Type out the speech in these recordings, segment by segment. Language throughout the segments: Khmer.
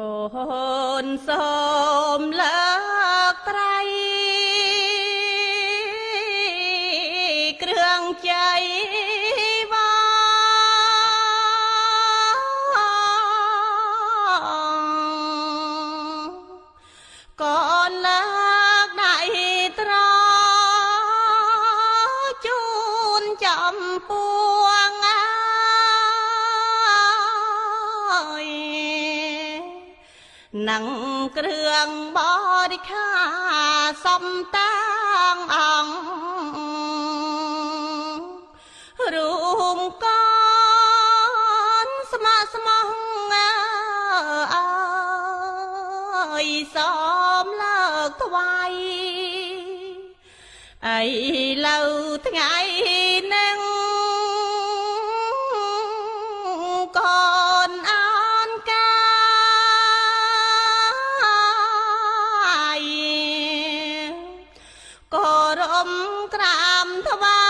កូនសូមលើកត្រៃគ្រឿងជ័យវ៉ាកូនលើកដៃត្រជូនចំពោះនឹងគ្រឿងបរិខាសំតាងអង្គរួមកូនស្មោះស្មោះអើយសូមលើកថ្វាយឥឡូវថ្ងៃនឹងកូនក្រាមថ្វា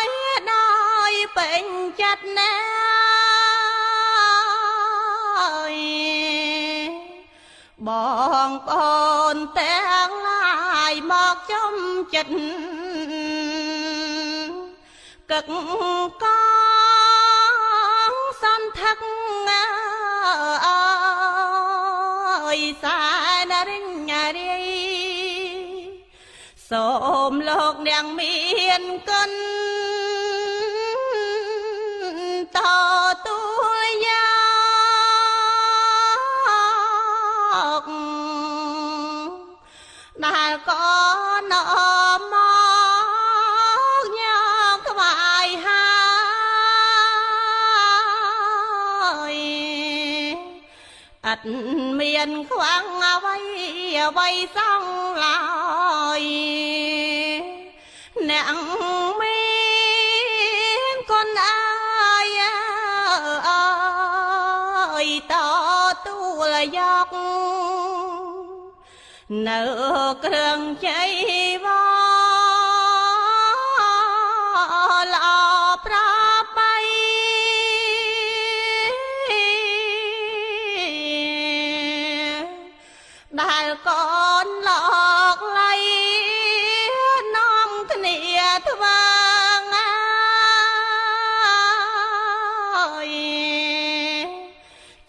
យដោយពេញចិត្តណាស់បងប្អូនទាំងឡាយមកចំចិត្តកឹកកងសន្ធឹកអើយសែនរិញរីសូមលោកនាងមានគុណតទួលយកដែលក៏នំមកញោមថ្វាយហើយអត់មានខ្វាំងអ្វីសងឡើយអ្នកមានគុណអើយតទួលយកនៅគ្រឿងជ័យវ៉ាល្អប្របីដែលកូនលោកលៃនាំគ្នាធ្វើ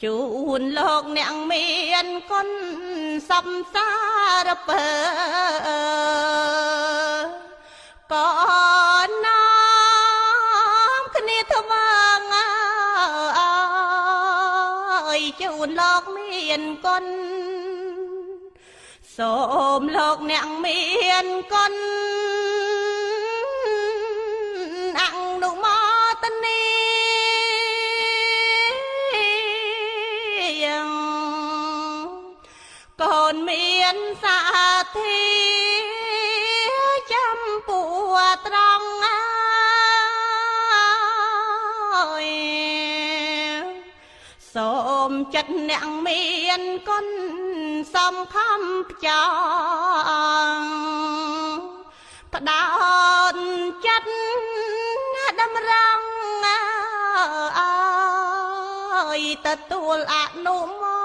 ជូនលោកអ្នកមានគុណសំសារពើកូននាំគ្នាធ្វើជូនលោកមានគុណសូមលោកអ្នកមានគុណអនុមោទនាកូនមានសាធិចំពោះត្រង់សូមចិត្តអ្នកមានគុណសំខំផ្ចង់ផ្ដោតចិត្តតម្រង់អើយទទួលអនុមោ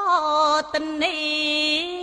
ទនា